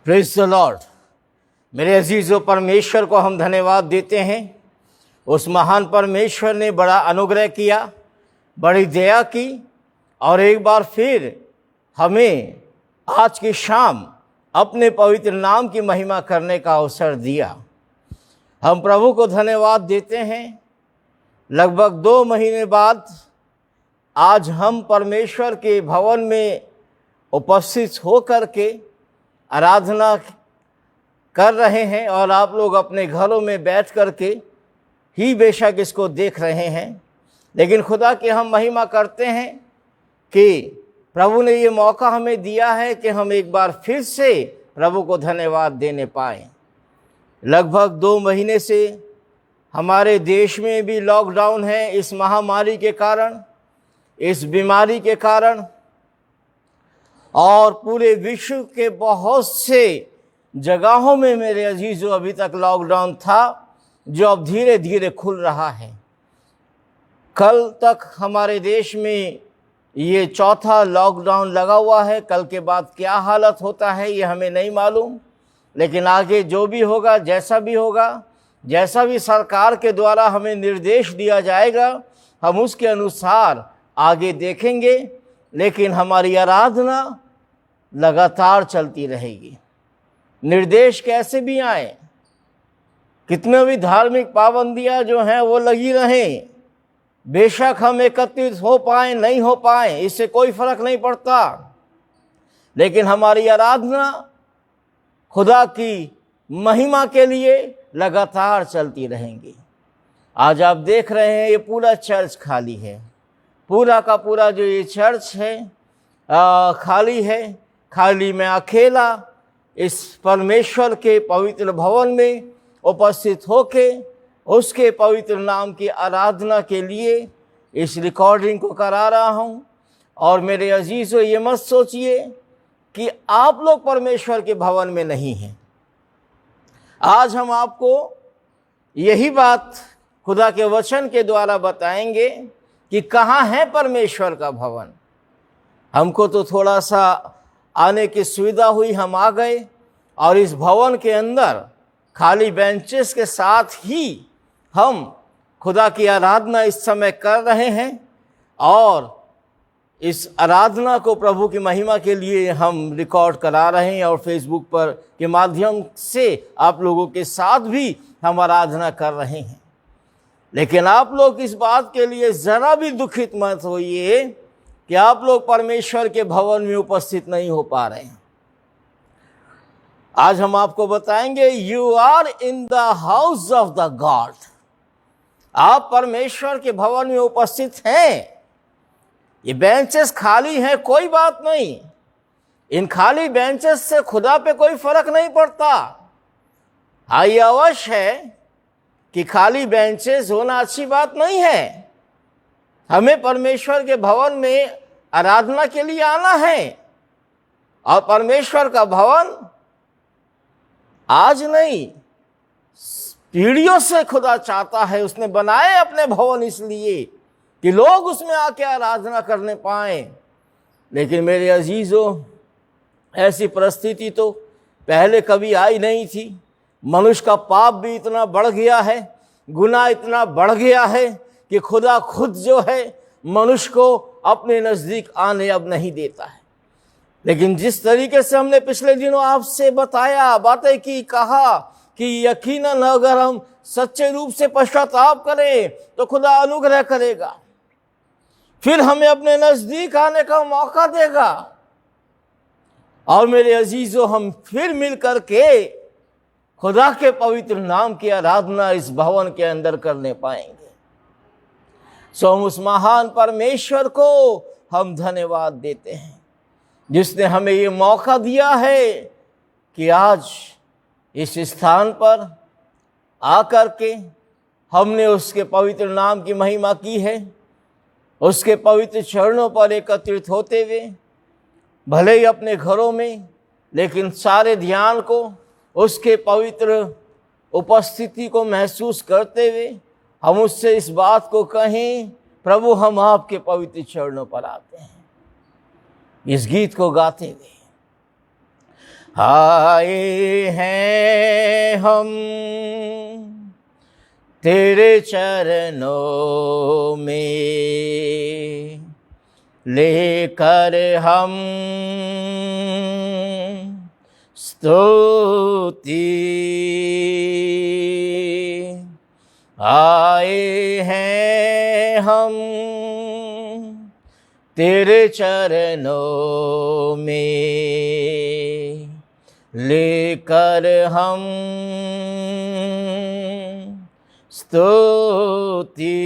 Praise the Lord. मेरे अजीज़ों, परमेश्वर को हम धन्यवाद देते हैं। उस महान परमेश्वर ने बड़ा अनुग्रह किया, बड़ी दया की और एक बार फिर हमें आज की शाम अपने पवित्र नाम की महिमा करने का अवसर दिया। हम प्रभु को धन्यवाद देते हैं। लगभग 2 महीने बाद आज हम परमेश्वर के भवन में उपस्थित होकर के आराधना कर रहे हैं और आप लोग अपने घरों में बैठ कर के ही बेशक इसको देख रहे हैं, लेकिन खुदा की हम महिमा करते हैं कि प्रभु ने ये मौका हमें दिया है कि हम एक बार फिर से प्रभु को धन्यवाद देने पाएँ। लगभग 2 महीने से हमारे देश में भी लॉकडाउन है इस महामारी के कारण, इस बीमारी के कारण, और पूरे विश्व के बहुत से जगहों में मेरे अजीजों अभी तक लॉकडाउन था, जो अब धीरे धीरे खुल रहा है। कल तक हमारे देश में ये 4था लॉकडाउन लगा हुआ है। कल के बाद क्या हालत होता है ये हमें नहीं मालूम, लेकिन आगे जो भी होगा, जैसा भी होगा, जैसा भी सरकार के द्वारा हमें निर्देश दिया जाएगा, हम उसके अनुसार आगे देखेंगे। लेकिन हमारी आराधना लगातार चलती रहेगी। निर्देश कैसे भी आए, कितने भी धार्मिक पाबंदियां जो हैं वो लगी रहें, बेशक हम एकत्रित हो पाए नहीं हो पाए इससे कोई फर्क नहीं पड़ता, लेकिन हमारी आराधना खुदा की महिमा के लिए लगातार चलती रहेंगी। आज आप देख रहे हैं ये पूरा चर्च खाली है, पूरा का पूरा जो ये चर्च है खाली है। खाली मैं अकेला इस परमेश्वर के पवित्र भवन में उपस्थित होके उसके पवित्र नाम की आराधना के लिए इस रिकॉर्डिंग को करा रहा हूँ। और मेरे अजीज़ों, ये मत सोचिए कि आप लोग परमेश्वर के भवन में नहीं हैं। आज हम आपको यही बात खुदा के वचन के द्वारा बताएंगे कि कहाँ है परमेश्वर का भवन। हमको तो थोड़ा सा आने की सुविधा हुई, हम आ गए और इस भवन के अंदर खाली बेंचेस के साथ ही हम खुदा की आराधना इस समय कर रहे हैं। और इस आराधना को प्रभु की महिमा के लिए हम रिकॉर्ड करा रहे हैं और फेसबुक पर के माध्यम से आप लोगों के साथ भी हम आराधना कर रहे हैं। लेकिन आप लोग इस बात के लिए ज़रा भी दुखित मत होइए कि आप लोग परमेश्वर के भवन में उपस्थित नहीं हो पा रहे हैं। आज हम आपको बताएंगे, you are in the house of the God. आप परमेश्वर के भवन में उपस्थित हैं। ये बेंचेस खाली हैं, कोई बात नहीं। इन खाली बेंचेस से खुदा पे कोई फर्क नहीं पड़ता। हाँ, ये अवश्य है कि खाली बेंचेस होना अच्छी बात नहीं है। हमें परमेश्वर के भवन में आराधना के लिए आना है, और परमेश्वर का भवन आज नहीं, पीढ़ियों से खुदा चाहता है, उसने बनाए अपने भवन इसलिए कि लोग उसमें आके आराधना करने पाएं। लेकिन मेरे अजीजों, ऐसी परिस्थिति तो पहले कभी आई नहीं थी। मनुष्य का पाप भी इतना बढ़ गया है, गुनाह इतना बढ़ गया है कि खुदा खुद जो है मनुष्य को अपने नज़दीक आने अब नहीं देता है। लेकिन जिस तरीके से हमने पिछले दिनों आपसे बताया, बातें की, कहा कि यकीनन अगर हम सच्चे रूप से पश्चाताप करें तो खुदा अनुग्रह करेगा, फिर हमें अपने नज़दीक आने का मौका देगा। और मेरे अजीज़ों, हम फिर मिल कर के खुदा के पवित्र नाम की आराधना इस भवन के अंदर करने पाएंगे। सो हम उस महान परमेश्वर को हम धन्यवाद देते हैं जिसने हमें ये मौका दिया है कि आज इस स्थान पर आकर के हमने उसके पवित्र नाम की महिमा की है। उसके पवित्र चरणों पर एकत्रित होते हुए, भले ही अपने घरों में, लेकिन सारे ध्यान को उसके पवित्र उपस्थिति को महसूस करते हुए हम उससे इस बात को कहें, प्रभु हम आपके पवित्र चरणों पर आते हैं। इस गीत को गाते हुए आए हैं हम तेरे चरणों में, लेकर हम स्तुति। आए हैं हम तेरे चरणों में, लेकर हम स्तुति।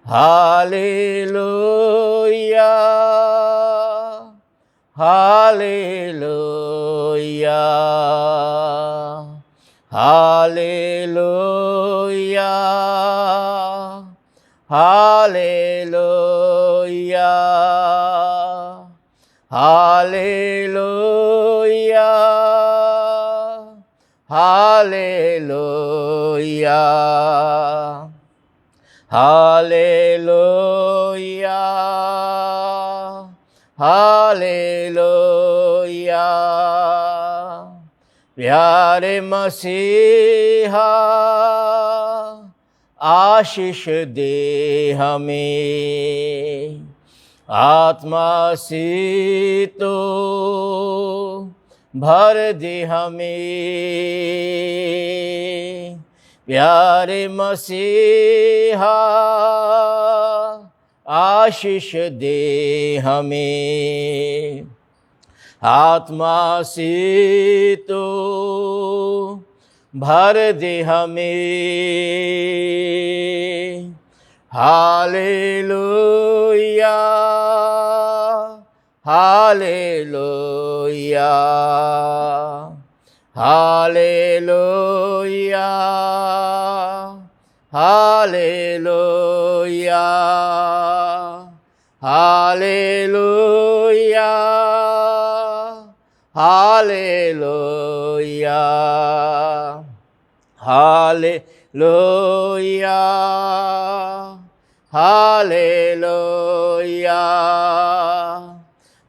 Hallelujah, hallelujah, hallelujah, hallelujah, hallelujah, hallelujah, hallelujah, hallelujah. प्यारे मसीहा आशीष दे हमें, आत्मा से तो भर दे हमें। प्यारे मसीहा आशीष दे हमें, आत्मा से तो भर दे हमें। Hallelujah, hallelujah, hallelujah, hallelujah, hallelujah, hallelujah, hallelujah, hallelujah.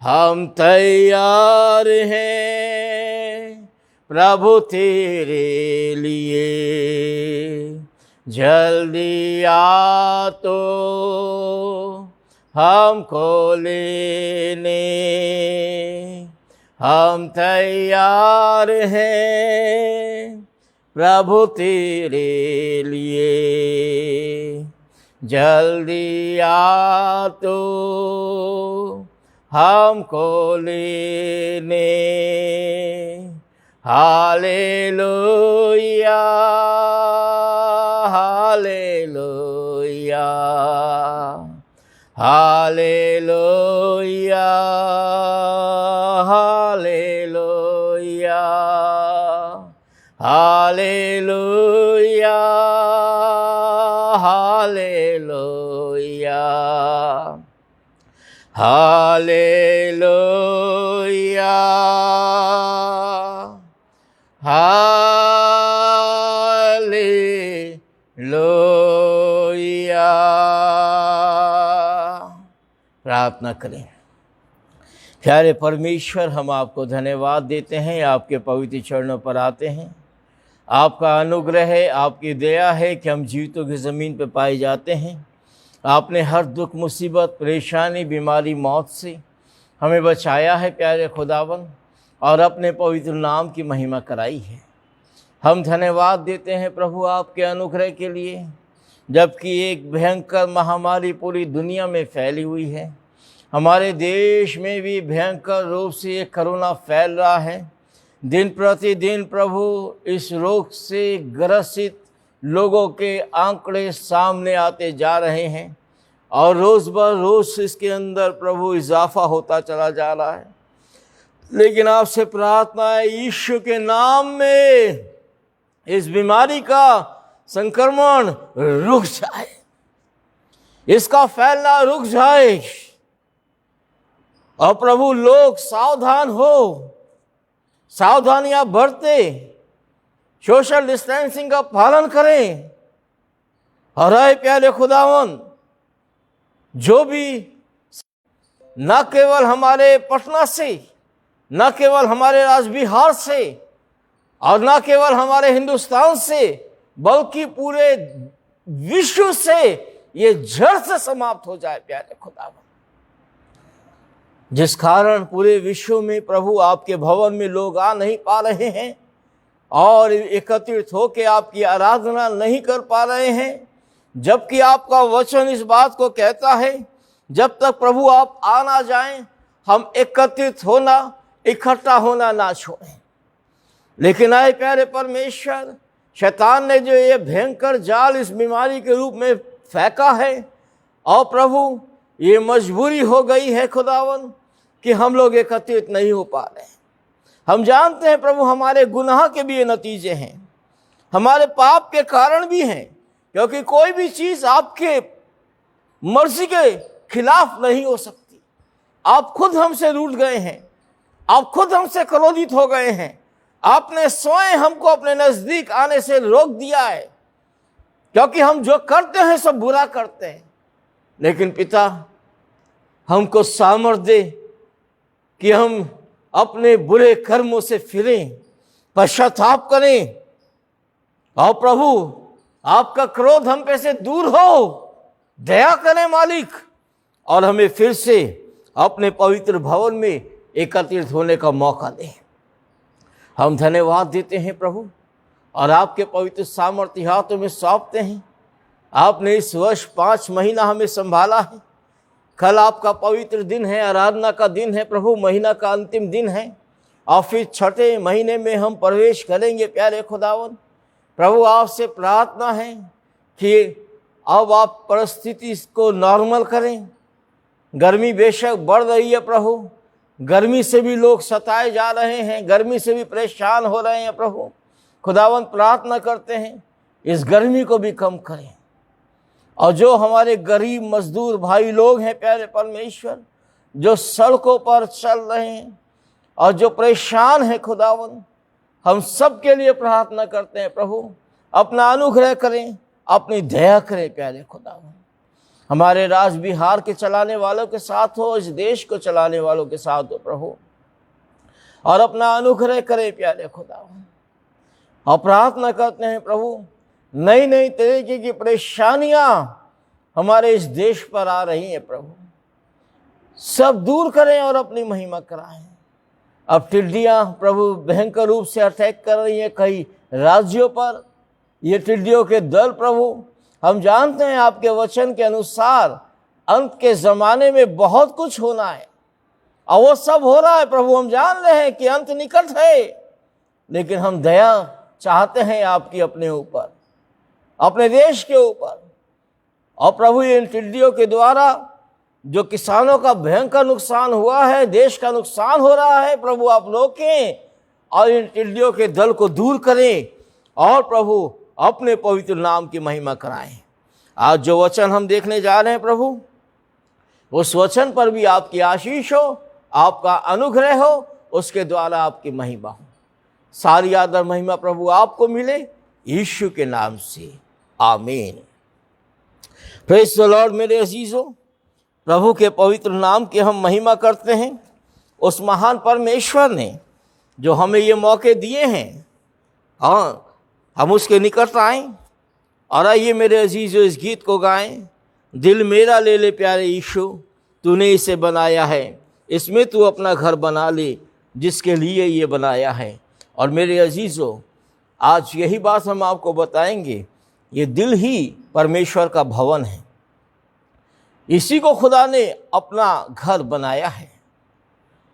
हम तैयार हैं प्रभु तेरे लिए, जल्दी आ तो हमको लेने। हम तैयार हैं प्रभु तेरे लिए, जल्दी आ तो हमको लेने। Hallelujah, hallelujah, hallelujah, hallelujah, hallelujah, hallelujah, hallelujah, hallelujah. प्रार्थना करें। प्यारे परमेश्वर, हम आपको धन्यवाद देते हैं, आपके पवित्र चरणों पर आते हैं। आपका अनुग्रह है, आपकी दया है कि हम जीवितों की ज़मीन पर पाए जाते हैं। आपने हर दुख, मुसीबत, परेशानी, बीमारी, मौत से हमें बचाया है प्यारे खुदावन, और अपने पवित्र नाम की महिमा कराई है। हम धन्यवाद देते हैं प्रभु आपके अनुग्रह के लिए, जबकि एक भयंकर महामारी पूरी दुनिया में फैली हुई है। हमारे देश में भी भयंकर रूप से ये कोरोना फैल रहा है। दिन प्रतिदिन प्रभु इस रोग से ग्रसित लोगों के आंकड़े सामने आते जा रहे हैं, और रोज़ ब रोज़ इसके अंदर प्रभु इजाफा होता चला जा रहा है। लेकिन आपसे प्रार्थना है, यीशु के नाम में इस बीमारी का संक्रमण रुक जाए, इसका फैलना रुक जाए, और प्रभु लोग सावधान हो, सावधानियां बरते, सोशल डिस्टेंसिंग का पालन करें। और आए प्यारे खुदावन, जो भी न केवल हमारे पटना से, न केवल हमारे राज्य बिहार से, और न केवल हमारे हिंदुस्तान से, बल्कि पूरे विश्व से ये जड़ से समाप्त हो जाए प्यारे खुदावन। जिस कारण पूरे विश्व में प्रभु आपके भवन में लोग आ नहीं पा रहे हैं और एकत्रित होकर आपकी आराधना नहीं कर पा रहे हैं, जबकि आपका वचन इस बात को कहता है जब तक प्रभु आप आ ना जाएं हम एकत्रित होना, इकट्ठा होना ना छोड़ें। लेकिन आए प्यारे परमेश्वर, शैतान ने जो ये भयंकर जाल इस बीमारी के रूप में फेंका है, और प्रभु ये मजबूरी हो गई है खुदावन कि हम लोग एकत्रित नहीं हो पा रहे। हम जानते हैं प्रभु हमारे गुनाह के भी ये नतीजे हैं, हमारे पाप के कारण भी हैं, क्योंकि कोई भी चीज़ आपके मर्जी के खिलाफ नहीं हो सकती। आप खुद हमसे रूठ गए हैं, आप खुद हमसे क्रोधित हो गए हैं, आपने स्वयं हमको अपने नज़दीक आने से रोक दिया है, क्योंकि हम जो करते हैं सब बुरा करते हैं। लेकिन पिता हमको सामर्थ्य दे कि हम अपने बुरे कर्मों से फिरें, पश्चाताप करें, और प्रभु आपका क्रोध हम पे से दूर हो, दया करें मालिक, और हमें फिर से अपने पवित्र भवन में एकत्रित होने का मौका दें। हम धन्यवाद देते हैं प्रभु, और आपके पवित्र सामर्थ्य हाथों में सौंपते हैं। आपने इस वर्ष 5 महीना हमें संभाला है। कल आपका पवित्र दिन है, आराधना का दिन है प्रभु, महीना का अंतिम दिन है, और फिर 6ठे महीने में हम प्रवेश करेंगे प्यारे खुदावन। प्रभु आपसे प्रार्थना है कि अब आप परिस्थिति को नॉर्मल करें। गर्मी बेशक बढ़ रही है प्रभु, गर्मी से भी लोग सताए जा रहे हैं, गर्मी से भी परेशान हो रहे हैं प्रभु। खुदावन प्रार्थना करते हैं इस गर्मी को भी कम करें, और जो हमारे गरीब मजदूर भाई लोग हैं प्यारे परमेश्वर, जो सड़कों पर चल रहे हैं और जो परेशान हैं खुदावन, हम सब के लिए प्रार्थना करते हैं प्रभु, अपना अनुग्रह करें, अपनी दया करें प्यारे खुदावन। हमारे राज्य बिहार के चलाने वालों के साथ हो, इस देश को चलाने वालों के साथ हो प्रभु, और अपना अनुग्रह करें प्यारे खुदावन। और प्रार्थना करते हैं प्रभु, नई नई तरीके की परेशानियां हमारे इस देश पर आ रही हैं प्रभु, सब दूर करें और अपनी महिमा कराएं। अब टिड्डियां प्रभु भयंकर रूप से अटैक कर रही हैं कई राज्यों पर। ये टिड्डियों के दल प्रभु, हम जानते हैं आपके वचन के अनुसार अंत के ज़माने में बहुत कुछ होना है, और वो सब हो रहा है प्रभु। हम जान रहे हैं कि अंत निकट है, लेकिन हम दया चाहते हैं आपकी अपने ऊपर, अपने देश के ऊपर। और प्रभु इन टिड्डियों के द्वारा जो किसानों का भयंकर नुकसान हुआ है, देश का नुकसान हो रहा है प्रभु, आप रोकें और इन टिड्डियों के दल को दूर करें, और प्रभु अपने पवित्र नाम की महिमा कराएं। आज जो वचन हम देखने जा रहे हैं प्रभु, उस वचन पर भी आपकी आशीष हो, आपका अनुग्रह हो, उसके द्वारा आपकी महिमा हो। सारी आदर महिमा प्रभु आपको मिले, यीशु के नाम से आमीन। Praise the Lord. मेरे अजीजों, प्रभु के पवित्र नाम की हम महिमा करते हैं। उस महान परमेश्वर ने जो हमें ये मौके दिए हैं, हाँ, हम उसके निकट आएं, और आइए मेरे अजीजों इस गीत को गाएं। दिल मेरा ले ले प्यारे यीशु, तूने इसे बनाया है, इसमें तू अपना घर बना ले, जिसके लिए ये बनाया है। और मेरे अजीजों, आज यही बात हम आपको बताएंगे, ये दिल ही परमेश्वर का भवन है, इसी को खुदा ने अपना घर बनाया है।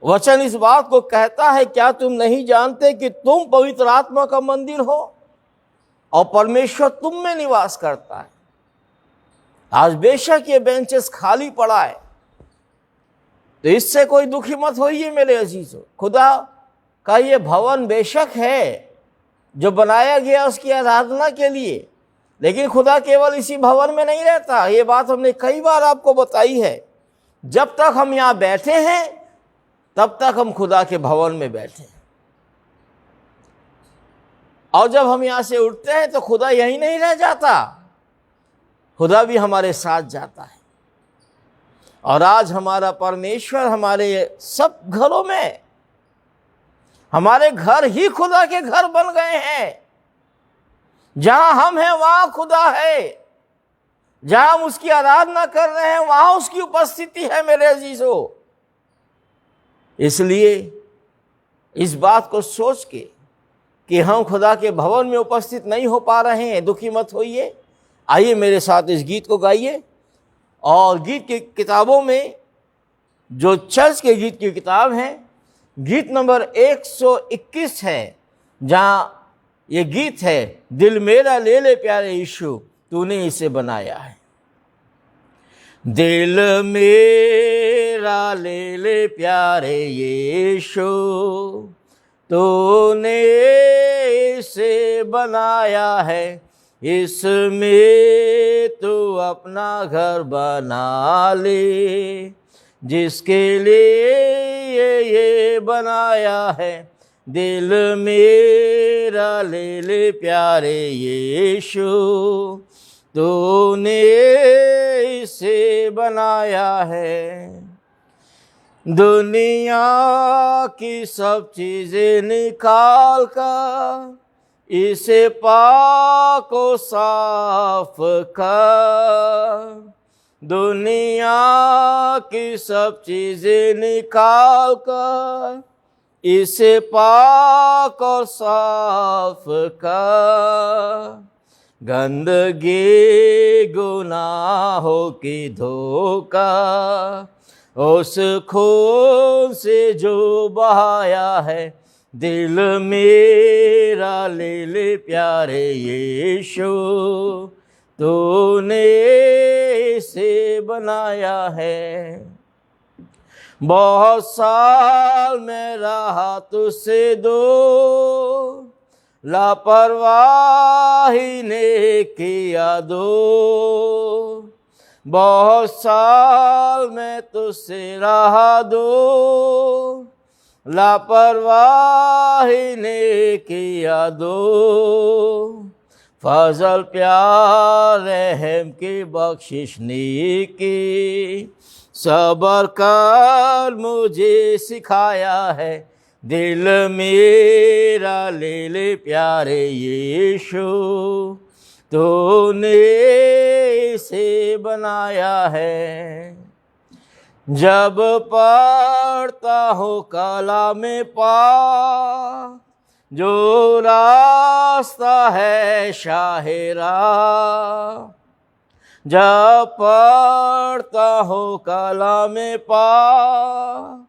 वचन इस बात को कहता है, क्या तुम नहीं जानते कि तुम पवित्र आत्मा का मंदिर हो और परमेश्वर तुम में निवास करता है। आज बेशक ये बेंचेस खाली पड़ा है, तो इससे कोई दुखी मत होइए मेरे अजीजों। खुदा का ये भवन बेशक है जो बनाया गया उसकी आराधना के लिए, लेकिन खुदा केवल इसी भवन में नहीं रहता। ये बात हमने कई बार आपको बताई है। जब तक हम यहाँ बैठे हैं तब तक हम खुदा के भवन में बैठे हैं, और जब हम यहाँ से उठते हैं तो खुदा यहीं नहीं रह जाता, खुदा भी हमारे साथ जाता है। और आज हमारा परमेश्वर हमारे सब घरों में, हमारे घर ही खुदा के घर बन गए हैं। जहां हम हैं वहां खुदा है, जहां हम उसकी आराधना कर रहे हैं वहां उसकी उपस्थिति है मेरे अजीजों। इसलिए इस बात को सोच के कि हम खुदा के भवन में उपस्थित नहीं हो पा रहे हैं, दुखी मत होइए। आइए मेरे साथ इस गीत को गाइए। और गीत की किताबों में जो चर्च के गीत की किताब है, गीत नंबर 121 है, जहाँ ये गीत है, दिल मेरा ले ले प्यारे यीशु तूने इसे बनाया है। दिल मेरा ले ले प्यारे यीशु तूने इसे बनाया है, इसमें तू अपना घर बना ले, जिसके लिए ये बनाया है। दिल मेरा ले ले प्यारे यीशु तूने इसे बनाया है। दुनिया की सब चीजें निकाल कर इसे पाक और साफ कर। दुनिया की सब चीजें निकाल कर इसे पाक और साफ कर। गंदगी गुनाहों की धोखा उस खून से जो बहाया है। दिल मेरा ले ले प्यारे यीशु तूने इसे बनाया है। बहुत साल में रहा तुझसे दूर, लापरवाही ने किया दो। बहुत साल में तुझसे रहा दो, लापरवाही ने किया दो। फजल प्यार रहम की बख्शिश ने की, सबर कर मुझे सिखाया है। दिल मेरा ले ले प्यारे यीशु तूने इसे बनाया है। जब पढ़ता हूँ कलामे पाक जो रास्ता है शाहिरा, जब पढ़ता हूँ कलामे पाक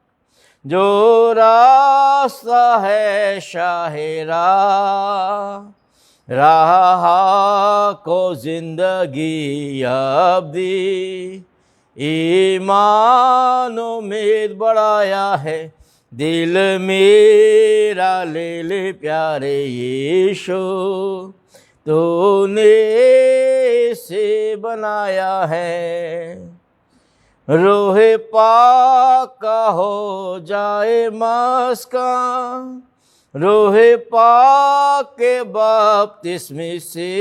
जो रास्ता है शाहिरा, राह को जिंदगी अब्दी ईमान उम्मीद बढ़ाया है। दिल मेरा ले ले प्यारे यीशु तूने इसे बनाया है। रोहे पाक का हो जाए मस्कान, रोहे पाक के बपतिस्मे से,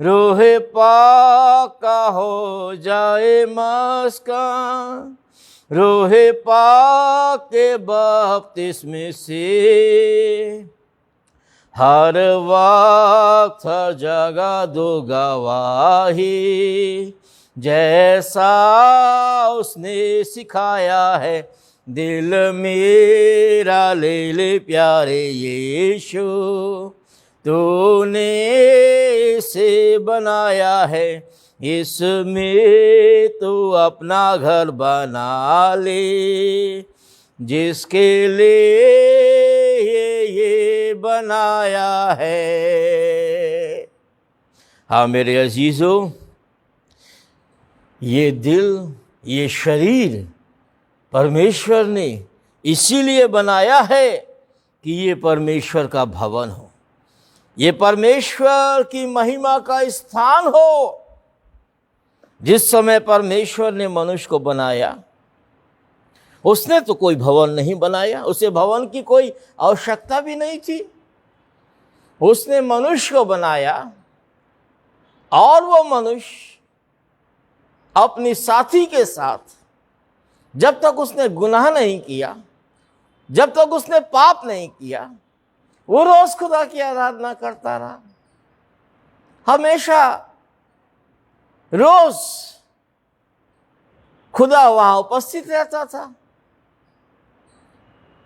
रोहे पाक का हो जाए मस्कान, रोहे पाक के बपतिस्मे से। हर वक्त हर जगह दो गवाही जैसा उसने सिखाया है। दिल मेरा ले ले प्यारे यीशु तूने इसे बनाया है, इसमें तू अपना घर बना ले, जिसके लिए ये बनाया है। हाँ मेरे अजीजों, ये दिल, ये शरीर परमेश्वर ने इसीलिए बनाया है कि ये परमेश्वर का भवन हो, ये परमेश्वर की महिमा का स्थान हो। जिस समय परमेश्वर ने मनुष्य को बनाया, उसने तो कोई भवन नहीं बनाया, उसे भवन की कोई आवश्यकता भी नहीं थी। उसने मनुष्य को बनाया और वो मनुष्य अपनी साथी के साथ जब तक उसने गुनाह नहीं किया, जब तक उसने पाप नहीं किया, वो रोज खुदा की आराधना करता रहा, हमेशा रोज खुदा वहां उपस्थित रहता था।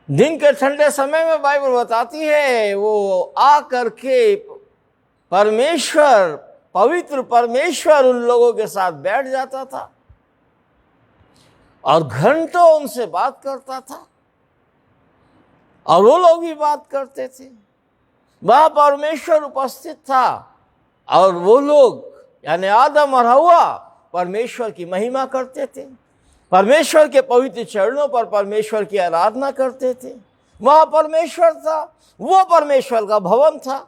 दिन के ठंडे समय में बाइबल बताती है वो आ करके परमेश्वर, पवित्र परमेश्वर उन लोगों के साथ बैठ जाता था और घंटों उनसे बात करता था और वो लोग भी बात करते थे। वहां परमेश्वर उपस्थित था और वो लोग यानी आदम और हव्वा परमेश्वर की महिमा करते थे, परमेश्वर के पवित्र चरणों पर परमेश्वर की आराधना करते थे। वहां परमेश्वर था, वो परमेश्वर का भवन था,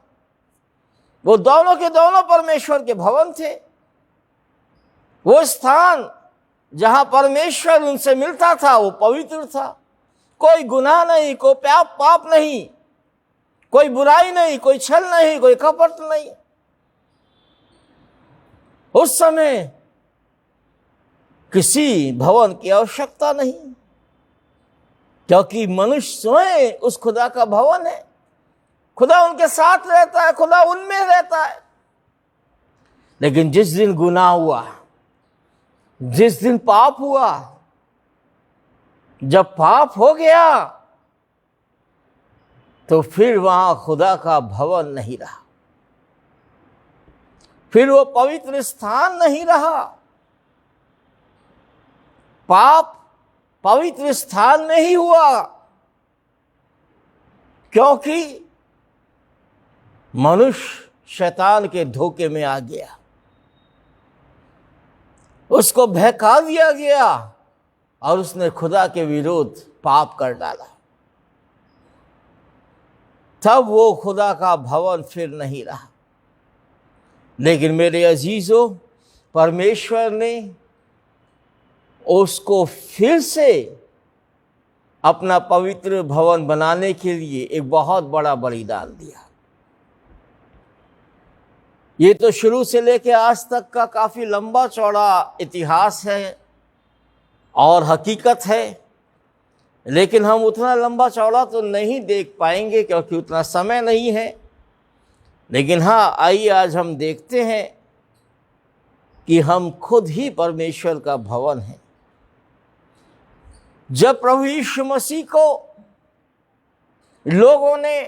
वो दोनों के दोनों परमेश्वर के भवन थे। वो स्थान जहां परमेश्वर उनसे मिलता था वो पवित्र था, कोई गुनाह नहीं, कोई पाप नहीं, कोई बुराई नहीं, कोई छल नहीं, कोई कपट नहीं। उस समय किसी भवन की आवश्यकता नहीं, क्योंकि मनुष्य स्वयं उस खुदा का भवन है। खुदा उनके साथ रहता है, खुदा उनमें रहता है। लेकिन जिस दिन गुनाह हुआ, जिस दिन पाप हुआ, जब पाप हो गया तो फिर वहां खुदा का भवन नहीं रहा, फिर वो पवित्र स्थान नहीं रहा। पाप पवित्र स्थान में ही हुआ, क्योंकि मनुष्य शैतान के धोखे में आ गया, उसको बहका दिया गया और उसने खुदा के विरोध पाप कर डाला। तब वो खुदा का भवन फिर नहीं रहा। लेकिन मेरे अजीजों, परमेश्वर ने उसको फिर से अपना पवित्र भवन बनाने के लिए एक बहुत बड़ा बलिदान दिया। ये तो शुरू से लेकर आज तक का काफी लंबा चौड़ा इतिहास है और हकीकत है, लेकिन हम उतना लंबा चौड़ा तो नहीं देख पाएंगे क्योंकि उतना समय नहीं है। लेकिन हाँ, आइए आज हम देखते हैं कि हम खुद ही परमेश्वर का भवन हैं। जब प्रभु यीशु मसीह को लोगों ने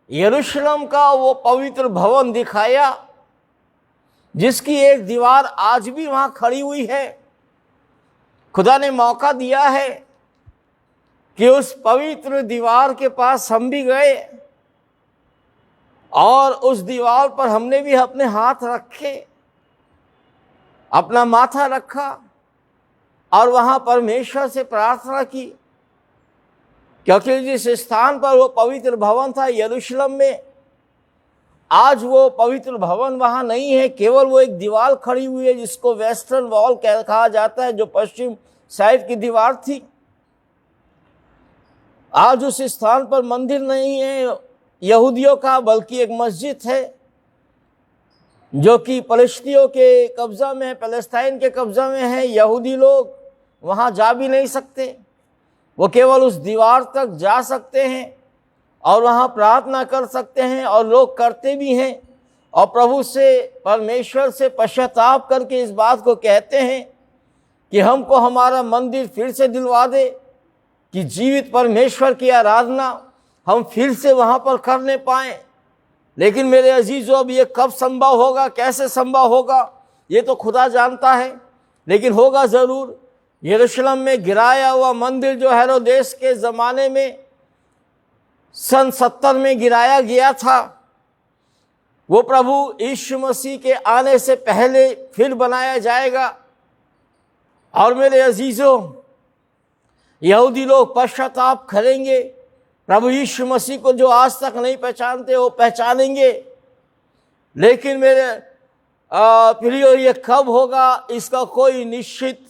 यरूशलेम का वो पवित्र भवन दिखाया, जिसकी एक दीवार आज भी वहां खड़ी हुई है, खुदा ने मौका दिया है कि उस पवित्र दीवार के पास हम भी गए और उस दीवार पर हमने भी अपने हाथ रखे, अपना माथा रखा और वहां परमेश्वर से प्रार्थना की। क्योंकि जिस स्थान पर वो पवित्र भवन था यरूशलेम में, आज वो पवित्र भवन वहां नहीं है, केवल वो एक दीवार खड़ी हुई है जिसको वेस्टर्न वॉल कहा जाता है, जो पश्चिम साइड की दीवार थी। आज उस स्थान पर मंदिर नहीं है यहूदियों का, बल्कि एक मस्जिद है जो कि फलस्तीनियों के कब्जा में है, पैलेस्टाइन के कब्जा में है। यहूदी लोग वहां जा भी नहीं सकते, वो केवल उस दीवार तक जा सकते हैं और वहां प्रार्थना कर सकते हैं, और लोग करते भी हैं और प्रभु से, परमेश्वर से पश्चाताप करके इस बात को कहते हैं कि हमको हमारा मंदिर फिर से दिलवा दे, कि जीवित परमेश्वर की आराधना हम फिर से वहां पर करने पाएं। लेकिन मेरे अजीजों, अब ये कब संभव होगा, कैसे संभव होगा, ये तो खुदा जानता है, लेकिन होगा जरूर। यरूशलेम में गिराया हुआ मंदिर जो हेरोदेस के ज़माने में सन 70 में गिराया गया था, वो प्रभु यीशु मसीह के आने से पहले फिर बनाया जाएगा। और मेरे अजीजों, यहूदी लोग पश्चाताप करेंगे, प्रभु यीशु मसीह को जो आज तक नहीं पहचानते वो पहचानेंगे। लेकिन मेरे प्रियो, ये कब होगा इसका कोई निश्चित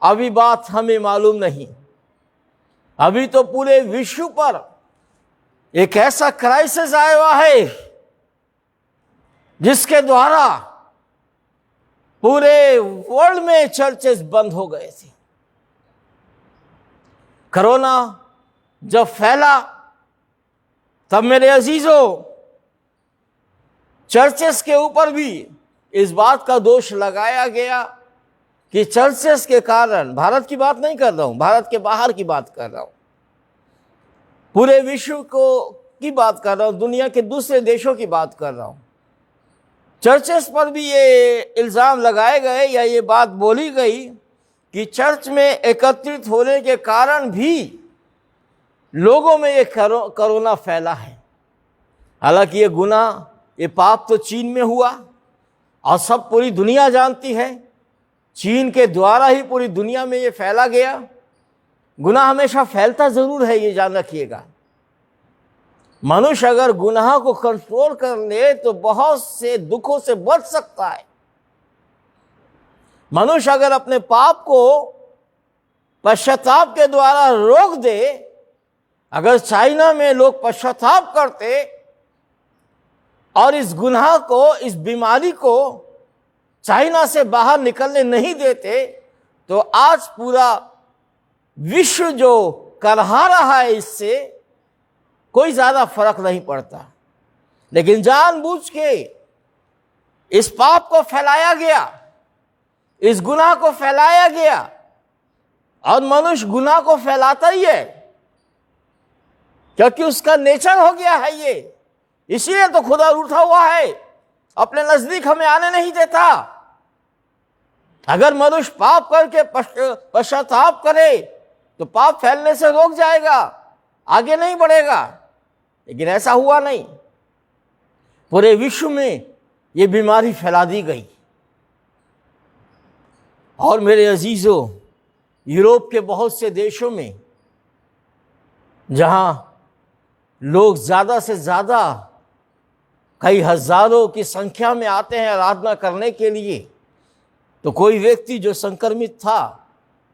अभी बात हमें मालूम नहीं। अभी तो पूरे विश्व पर एक ऐसा क्राइसिस आया हुआ है जिसके द्वारा पूरे वर्ल्ड में चर्चेस बंद हो गए थे। कोरोना जब फैला तब मेरे अजीजों, चर्चेस के ऊपर भी इस बात का दोष लगाया गया कि चर्चेस के कारण, भारत की बात नहीं कर रहा हूं, भारत के बाहर की बात कर रहा हूं, पूरे विश्व को की बात कर रहा हूं, दुनिया के दूसरे देशों की बात कर रहा हूं, चर्चेस पर भी ये इल्ज़ाम लगाए गए या ये बात बोली गई कि चर्च में एकत्रित होने के कारण भी लोगों में ये कोरोना फैला है। हालांकि ये गुनाह, ये पाप तो चीन में हुआ और सब पूरी दुनिया जानती है, चीन के द्वारा ही पूरी दुनिया में ये फैला गया। गुनाह हमेशा फैलता जरूर है, ये जान रखिएगा। मनुष्य अगर गुनाह को कंट्रोल कर ले तो बहुत से दुखों से बच सकता है। मनुष्य अगर अपने पाप को पश्चाताप के द्वारा रोक दे, अगर चाइना में लोग पश्चाताप करते और इस गुनाह को, इस बीमारी को चाइना से बाहर निकलने नहीं देते, तो आज पूरा विश्व जो करहा रहा है इससे कोई ज्यादा फर्क नहीं पड़ता। लेकिन जानबूझ के इस पाप को फैलाया गया, इस गुनाह को फैलाया गया, और मनुष्य गुनाह को फैलाता ही है क्योंकि उसका नेचर हो गया है ये। इसीलिए तो खुदा रूठा हुआ है, अपने नजदीक हमें आने नहीं देता। अगर मनुष्य पाप करके पश्चाताप करे तो पाप फैलने से रोक जाएगा, आगे नहीं बढ़ेगा। लेकिन ऐसा हुआ नहीं, पूरे विश्व में ये बीमारी फैला दी गई। और मेरे अजीजों, यूरोप के बहुत से देशों में जहां लोग ज्यादा से ज्यादा कई हजारों की संख्या में आते हैं आराधना करने के लिए, तो कोई व्यक्ति जो संक्रमित था,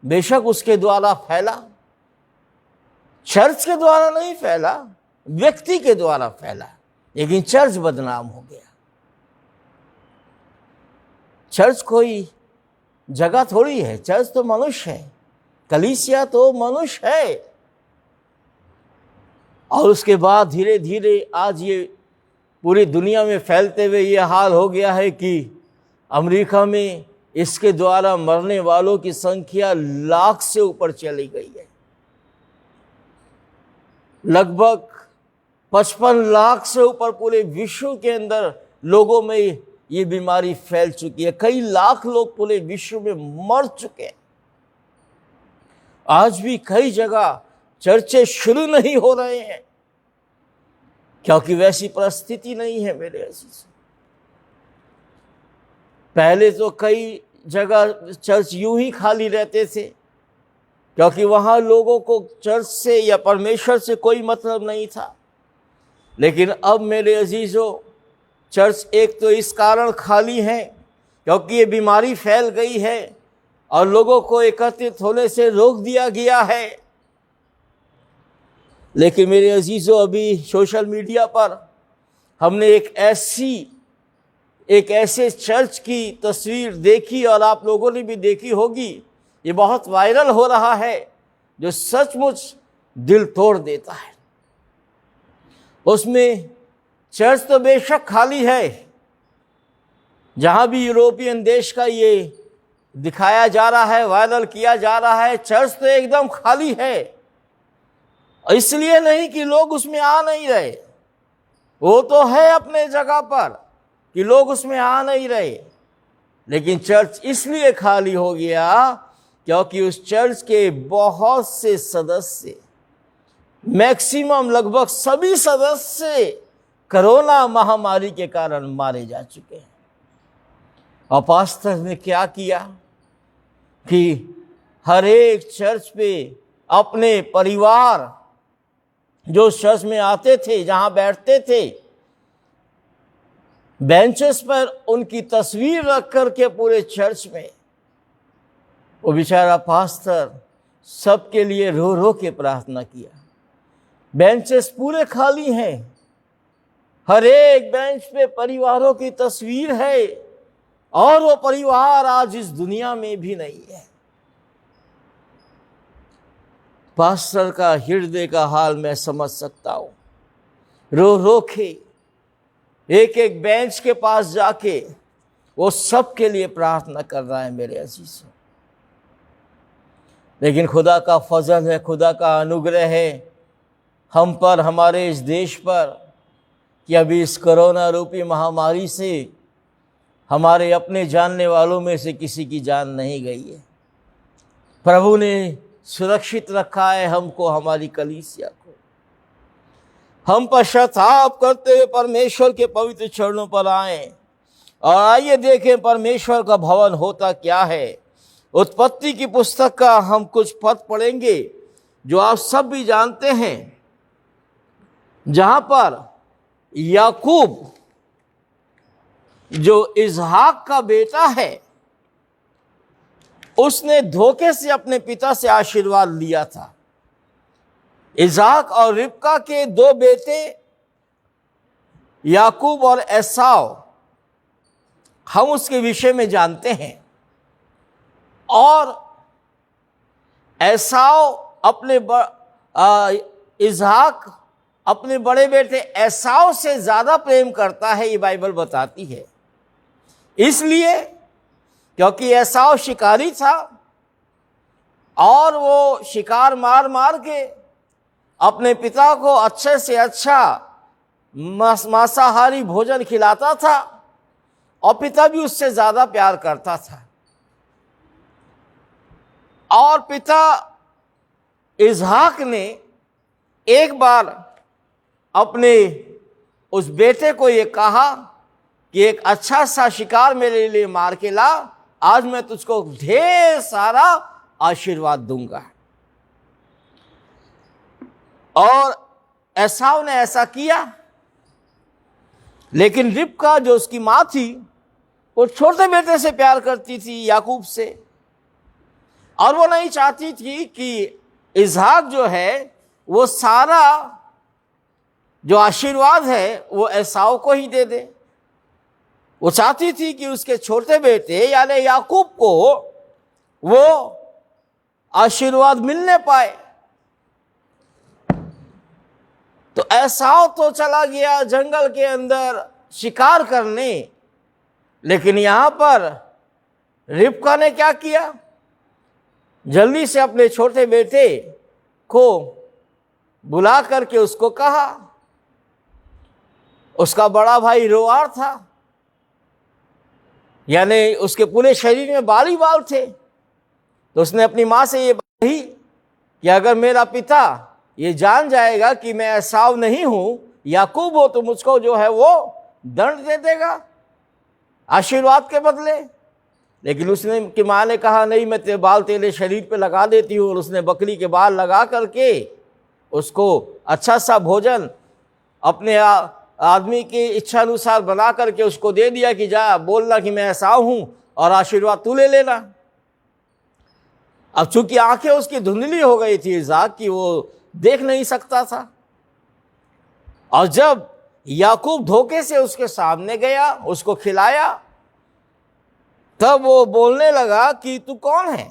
बेशक उसके द्वारा फैला, चर्च के द्वारा नहीं फैला, व्यक्ति के द्वारा फैला, लेकिन चर्च बदनाम हो गया। चर्च कोई जगह थोड़ी है, चर्च तो मनुष्य है, कलीसिया तो मनुष्य है। और उसके बाद धीरे धीरे आज ये पूरी दुनिया में फैलते हुए ये हाल हो गया है कि अमेरिका में इसके द्वारा मरने वालों की संख्या लाख से ऊपर चली गई है। लगभग 55 लाख से ऊपर पूरे विश्व के अंदर लोगों में ये बीमारी फैल चुकी है। कई लाख लोग पूरे विश्व में मर चुके हैं। आज भी कई जगह चर्चे शुरू नहीं हो रहे हैं क्योंकि वैसी परिस्थिति नहीं है मेरे अजीज। पहले तो कई जगह चर्च यूं ही खाली रहते थे क्योंकि वहां लोगों को चर्च से या परमेश्वर से कोई मतलब नहीं था। लेकिन अब मेरे अजीजों, चर्च एक तो इस कारण खाली है क्योंकि ये बीमारी फैल गई है और लोगों को एकत्रित होने से रोक दिया गया है। लेकिन मेरे अजीजों, अभी सोशल मीडिया पर हमने एक ऐसे चर्च की तस्वीर देखी और आप लोगों ने भी देखी होगी, ये बहुत वायरल हो रहा है, जो सचमुच दिल तोड़ देता है। उसमें चर्च तो बेशक खाली है, जहां भी यूरोपियन देश का ये दिखाया जा रहा है, वायरल किया जा रहा है, चर्च तो एकदम खाली है। इसलिए नहीं कि लोग उसमें आ नहीं रहे, वो तो है अपने जगह पर कि लोग उसमें आ नहीं रहे, लेकिन चर्च इसलिए खाली हो गया क्योंकि उस चर्च के बहुत से सदस्य, मैक्सिमम लगभग सभी सदस्य कोरोना महामारी के कारण मारे जा चुके हैं। और पास्टर ने क्या किया कि हर एक चर्च पे अपने परिवार जो चर्च में आते थे, जहां बैठते थे, बेंचेस पर उनकी तस्वीर रख करके पूरे चर्च में वो बेचारा पास्टर सबके लिए रो रो के प्रार्थना किया। बेंचेस पूरे खाली हैं, हर एक बेंच पे परिवारों की तस्वीर है, और वो परिवार आज इस दुनिया में भी नहीं है। पास्टर का हृदय का हाल मैं समझ सकता हूं। रो रो के एक एक बेंच के पास जाके वो सबके लिए प्रार्थना कर रहा है मेरे अजीजों। लेकिन खुदा का फजल है, खुदा का अनुग्रह है हम पर, हमारे इस देश पर, कि अभी इस कोरोना रूपी महामारी से हमारे अपने जानने वालों में से किसी की जान नहीं गई है। प्रभु ने सुरक्षित रखा है हमको, हमारी कलीसिया को। हम पश्चाताप करते हुए परमेश्वर के पवित्र चरणों पर आए और आइए देखें परमेश्वर का भवन होता क्या है। उत्पत्ति की पुस्तक का हम कुछ पद पढ़ेंगे जो आप सब भी जानते हैं, जहां पर याकूब जो इजहाक का बेटा है, उसने धोखे से अपने पिता से आशीर्वाद लिया था। इजहाक और रिबका के दो बेटे याकूब और एसाव, हम उसके विषय में जानते हैं। और एसाव इजहाक अपने बड़े बेटे एसाव से ज्यादा प्रेम करता है, ये बाइबल बताती है। इसलिए क्योंकि एसाव शिकारी था और वो शिकार मार मार के अपने पिता को अच्छे से अच्छा मांसाहारी भोजन खिलाता था और पिता भी उससे ज्यादा प्यार करता था। और पिता इजहाक ने एक बार अपने उस बेटे को ये कहा कि एक अच्छा सा शिकार मेरे लिए मार के ला, आज मैं तुझको ढेर सारा आशीर्वाद दूंगा। और एसाव ने ऐसा किया। लेकिन रिबका जो उसकी मां थी, वो छोटे बेटे से प्यार करती थी, याकूब से, और वो नहीं चाहती थी कि इजहाक जो है वो सारा जो आशीर्वाद है वो एसाव को ही दे दे। वो चाहती थी कि उसके छोटे बेटे यानी याकूब को वो आशीर्वाद मिलने पाए। तो एसाव तो चला गया जंगल के अंदर शिकार करने, लेकिन यहां पर रिबका ने क्या किया, जल्दी से अपने छोटे बेटे को बुला करके उसको कहा। उसका बड़ा भाई रोआर था, यानी उसके पूरे शरीर में बाल ही बाल थे। तो उसने अपनी मां से ये बात कही कि अगर मेरा पिता ये जान जाएगा कि मैं एसाव नहीं हूं, याकूब हो, तो मुझको जो है वो दंड दे देगा आशीर्वाद के बदले। लेकिन उसने की मां ने कहा, नहीं, मैं तेरे बाल तेरे शरीर पे लगा देती हूँ। और उसने बकरी के बाल लगा करके उसको अच्छा सा भोजन अपने आदमी की इच्छा अनुसार बना करके उसको दे दिया कि जा बोलना कि मैं एसाव हूं और आशीर्वाद तू ले लेना। अब चूंकि आंखें उसकी धुंधली हो गई थी इजहाक की, वो देख नहीं सकता था। और जब याकूब धोखे से उसके सामने गया, उसको खिलाया, तब वो बोलने लगा कि तू कौन है।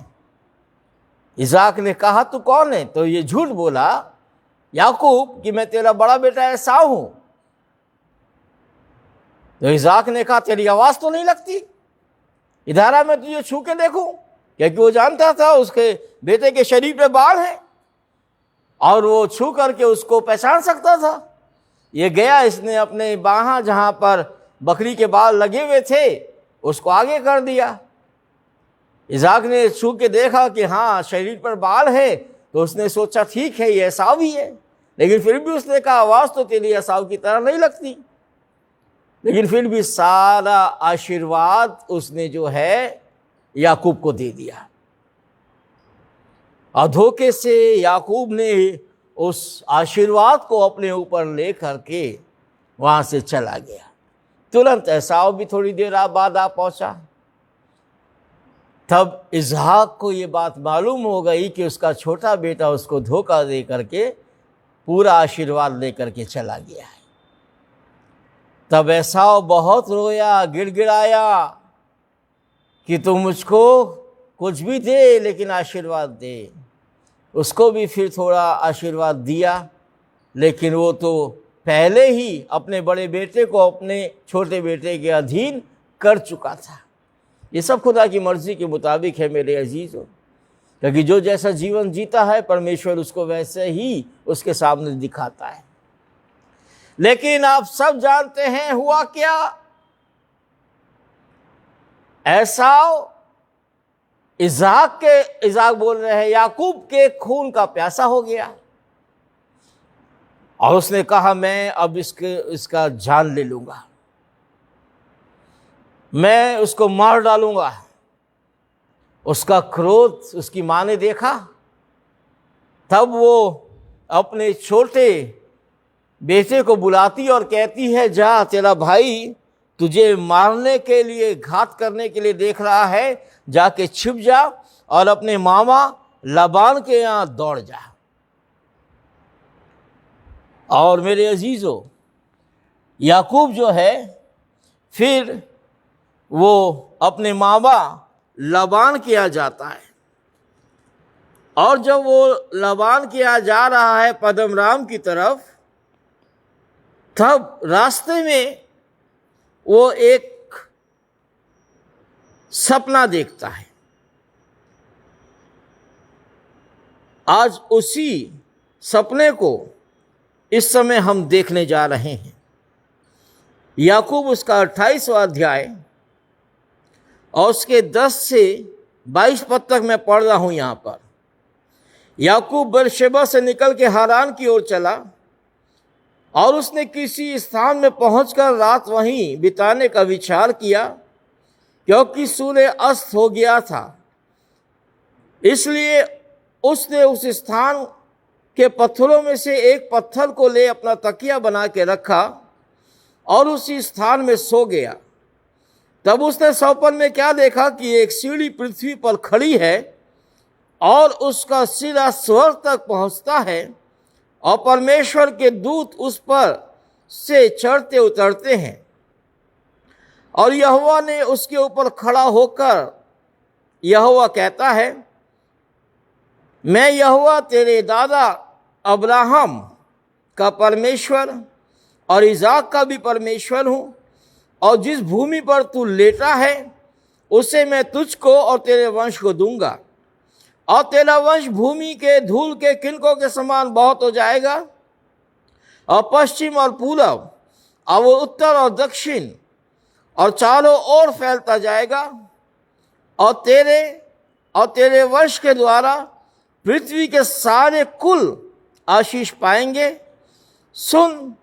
इजहाक ने कहा तू कौन है, तो ये झूठ बोला याकूब कि मैं तेरा बड़ा बेटा एसाव हूं। तो इजहाक ने कहा तेरी आवाज तो नहीं लगती, इधर आ मैं तुझे छू के देखूं, क्योंकि वो जानता था उसके बेटे के शरीर पे बाल है और वो छू करके उसको पहचान सकता था। ये गया, इसने अपने बाहां जहां पर बकरी के बाल लगे हुए थे उसको आगे कर दिया। इजहाक ने छू के देखा कि हाँ शरीर पर बाल है, तो उसने सोचा ठीक है ये एसाव ही है। लेकिन फिर भी उसने कहा आवाज तो तेरी एसाव की तरह नहीं लगती। लेकिन फिर भी सारा आशीर्वाद उसने जो है याकूब को दे दिया। और धोखे से याकूब ने उस आशीर्वाद को अपने ऊपर ले करके वहां से चला गया। तुरंत एसाव भी थोड़ी देर बाद आ पहुंचा। तब इजहाक को ये बात मालूम हो गई कि उसका छोटा बेटा उसको धोखा दे करके पूरा आशीर्वाद लेकर के चला गया है। तब एसाव बहुत रोया, गिड़गिड़ाया कि तू मुझको कुछ भी दे लेकिन आशीर्वाद दे। उसको भी फिर थोड़ा आशीर्वाद दिया, लेकिन वो तो पहले ही अपने बड़े बेटे को अपने छोटे बेटे के अधीन कर चुका था। ये सब खुदा की मर्जी के मुताबिक है मेरे अजीजों, क्योंकि जो जैसा जीवन जीता है परमेश्वर उसको वैसे ही उसके सामने दिखाता है। लेकिन आप सब जानते हैं हुआ क्या? एसाव इज़ाक बोल रहे हैं, याकूब के खून का प्यासा हो गया और उसने कहा मैं अब इसका जान ले लूंगा, मैं उसको मार डालूंगा। उसका क्रोध उसकी मां ने देखा, तब वो अपने छोटे बेटे को बुलाती और कहती है, जा तेरा भाई तुझे मारने के लिए, घात करने के लिए देख रहा है, जाके छिप जा और अपने मामा लाबान के यहां दौड़ जा। और मेरे अजीजों, याकूब जो है फिर वो अपने मामा लाबान के यहाँ जाता है, और जब वो लाबान के यहाँ जा रहा है पद्दनराम की तरफ, तब रास्ते में वो एक सपना देखता है। आज उसी सपने को इस समय हम देखने जा रहे हैं। याकूब उसका 28वां अध्याय और उसके 10 से 22 पद तक मैं पढ़ रहा हूं। यहां पर याकूब बेरशेबा से निकल के हारान की ओर चला और उसने किसी स्थान में पहुंचकर रात वहीं बिताने का विचार किया, क्योंकि सूर्य अस्त हो गया था। इसलिए उसने उस स्थान के पत्थरों में से एक पत्थर को ले अपना तकिया बना के रखा और उसी स्थान में सो गया। तब उसने सपन में क्या देखा कि एक सीढ़ी पृथ्वी पर खड़ी है और उसका सिरा स्वर्ग तक पहुंचता है और परमेश्वर के दूत उस पर से चढ़ते उतरते हैं। और यहोवा ने उसके ऊपर खड़ा होकर, यहोवा कहता है, मैं यहोवा तेरे दादा अब्राहम का परमेश्वर और इज़ाक का भी परमेश्वर हूँ, और जिस भूमि पर तू लेटा है उसे मैं तुझको और तेरे वंश को दूंगा, और तेरा वंश भूमि के धूल के किनकों के समान बहुत हो जाएगा, और पश्चिम और पूरब और वो उत्तर और दक्षिण और चारों ओर फैलता जाएगा, और तेरे वंश के द्वारा पृथ्वी के सारे कुल आशीष पाएंगे। सुन,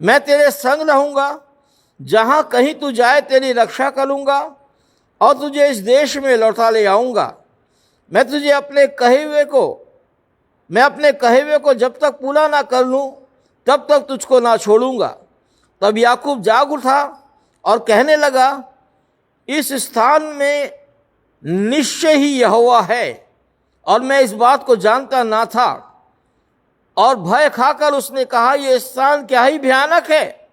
मैं तेरे संग रहूंगा, जहां कहीं तू जाए तेरी रक्षा करूंगा और तुझे इस देश में लौटा ले आऊंगा। मैं अपने कहे हुए को जब तक पूरा ना कर लूं तब तक तुझको ना छोड़ूंगा। तब याकूब जाग उठा और कहने लगा, इस स्थान में निश्चय ही यहोवा है, और मैं इस बात को जानता ना था। और भय खाकर उसने कहा, यह स्थान क्या ही भयानक है,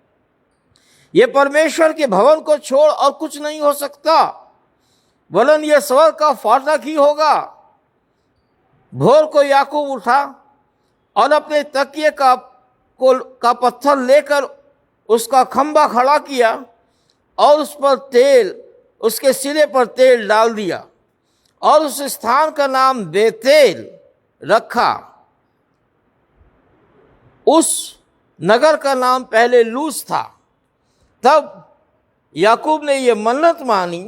ये परमेश्वर के भवन को छोड़ और कुछ नहीं हो सकता, वरन यह स्वर्ग का फाटक ही होगा। भोर को याकूब उठा और अपने तकिए का पत्थर लेकर उसका खंबा खड़ा किया और उसके सिरे पर तेल डाल दिया और उस स्थान का नाम बेतेल रखा। उस नगर का नाम पहले लूज था। तब याकूब ने यह मन्नत मानी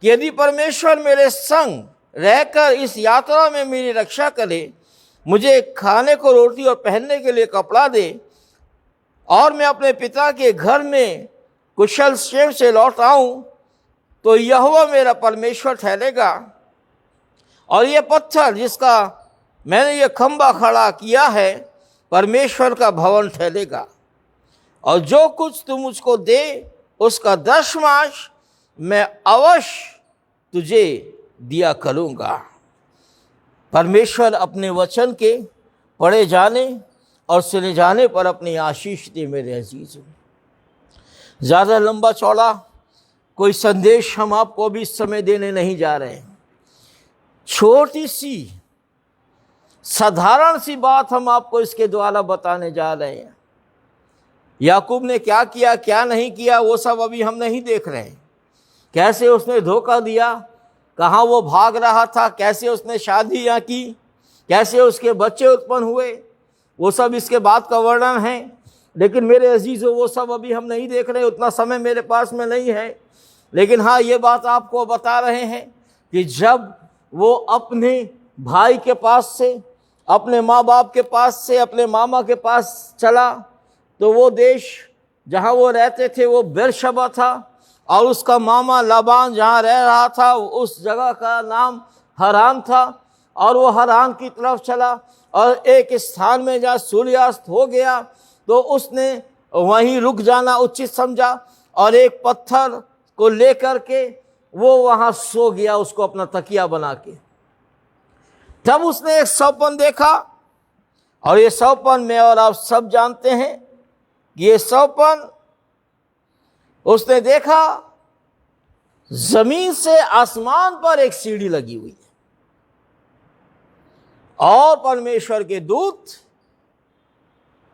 कि यदि परमेश्वर मेरे संग रहकर इस यात्रा में मेरी रक्षा करे, मुझे खाने को रोटी और पहनने के लिए कपड़ा दे, और मैं अपने पिता के घर में कुशल क्षेम से लौट आऊं, तो यहोवा मेरा परमेश्वर ठहरेगा, और ये पत्थर जिसका मैंने ये खंबा खड़ा किया है परमेश्वर का भवन ठहरेगा, और जो कुछ तू मुझको दे उसका 10वांश मैं अवश्य तुझे दिया करूँगा। परमेश्वर अपने वचन के पढ़े जाने और सुने जाने पर अपनी आशीष दे। मेरे अजीजों, ज़्यादा लंबा चौड़ा कोई संदेश हम आपको भी इस समय देने नहीं जा रहे हैं। छोटी सी साधारण सी बात हम आपको इसके द्वारा बताने जा रहे हैं। याकूब ने क्या किया क्या नहीं किया वो सब अभी हम नहीं देख रहे हैं। कैसे उसने धोखा दिया, कहाँ वो भाग रहा था, कैसे उसने शादी यहाँ की, कैसे उसके बच्चे उत्पन्न हुए, वो सब इसके बाद का वर्णन है। लेकिन मेरे अजीज़ों वो सब अभी हम नहीं देख रहे, उतना समय मेरे पास में नहीं है। लेकिन हाँ, ये बात आपको बता रहे हैं कि जब वो अपने भाई के पास से, अपने माँ बाप के पास से, अपने मामा के पास चला, तो वो देश जहाँ वो रहते थे वो बेरशबा था, और उसका मामा लाबान जहाँ रह रहा था उस जगह का नाम हरान था। और वो हरान की तरफ चला और एक स्थान में जहाँ सूर्यास्त हो गया तो उसने वहीं रुक जाना उचित समझा, और एक पत्थर को लेकर के वो वहाँ सो गया, उसको अपना तकिया बना के। तब उसने एक सौपन देखा, और ये सौपन में और आप सब जानते हैं कि ये सौपन उसने देखा जमीन से आसमान पर एक सीढ़ी लगी हुई है, और परमेश्वर के दूत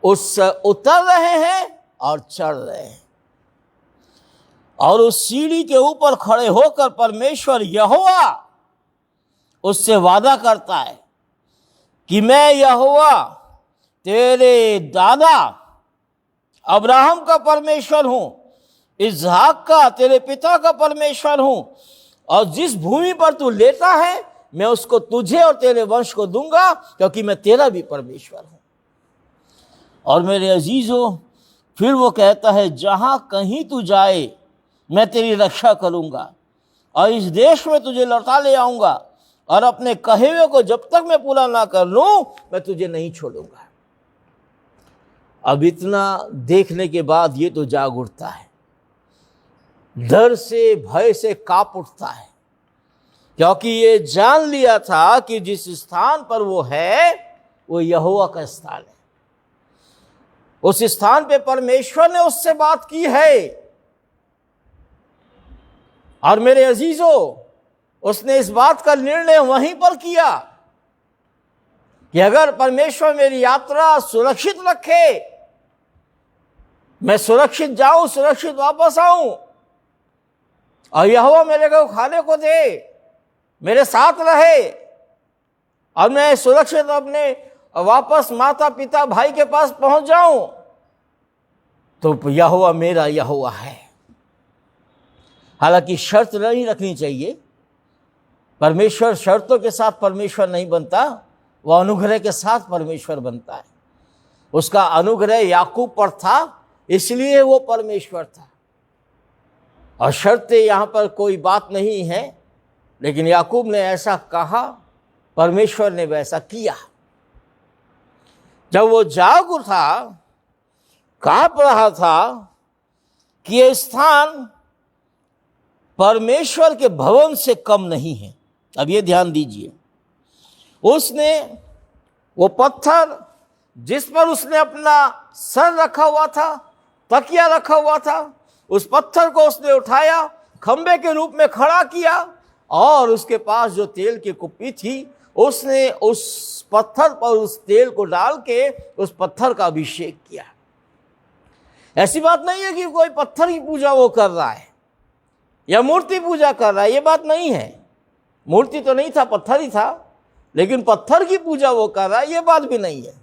उससे उतर रहे हैं और चढ़ रहे हैं। और उस सीढ़ी के ऊपर खड़े होकर परमेश्वर यहोवा उससे वादा करता है कि मैं यहोवा तेरे दादा अब्राहम का परमेश्वर हूं, इसहाक का तेरे पिता का परमेश्वर हूं, और जिस भूमि पर तू लेता है मैं उसको तुझे और तेरे वंश को दूंगा, क्योंकि मैं तेरा भी परमेश्वर हूं। और मेरे अजीजों, फिर वो कहता है जहां कहीं तू जाए मैं तेरी रक्षा करूंगा, और इस देश में तुझे लौटा ले आऊंगा, और अपने कहे हुए को जब तक मैं पूरा ना कर लूं मैं तुझे नहीं छोड़ूंगा। अब इतना देखने के बाद ये तो जाग उठता है, डर से भय से कांप उठता है, क्योंकि ये जान लिया था कि जिस स्थान पर वो है वो यहोवा का स्थान है। उस स्थान पे परमेश्वर ने उससे बात की है। और मेरे अजीजों, उसने इस बात का निर्णय वहीं पर किया कि अगर परमेश्वर मेरी यात्रा सुरक्षित रखे, मैं सुरक्षित जाऊं, सुरक्षित वापस आऊं, और यहोवा मेरे को खाने को दे, मेरे साथ रहे, और मैं सुरक्षित अपने वापस माता पिता भाई के पास पहुंच जाऊं, तो यहोवा मेरा यहोवा है। हालांकि शर्त नहीं रखनी चाहिए, परमेश्वर शर्तों के साथ परमेश्वर नहीं बनता, वह अनुग्रह के साथ परमेश्वर बनता है। उसका अनुग्रह याकूब पर था, इसलिए वो परमेश्वर था, और शर्तें यहाँ पर कोई बात नहीं है। लेकिन याकूब ने ऐसा कहा, परमेश्वर ने वैसा किया। जब वो जाग उठा, कांप रहा था कि ये स्थान परमेश्वर के भवन से कम नहीं है। अब ये ध्यान दीजिए, उसने वो पत्थर जिस पर उसने अपना सर रखा हुआ था, तकिया रखा हुआ था, उस पत्थर को उसने उठाया, खंबे के रूप में खड़ा किया, और उसके पास जो तेल की कुप्पी थी उसने उस पत्थर पर उस तेल को डाल के उस पत्थर का अभिषेक किया। ऐसी बात नहीं है कि कोई पत्थर की पूजा वो कर रहा है या मूर्ति पूजा कर रहा है, ये बात नहीं है। मूर्ति तो नहीं था, पत्थर ही था, लेकिन पत्थर की पूजा वो कर रहा है, ये बात भी नहीं है।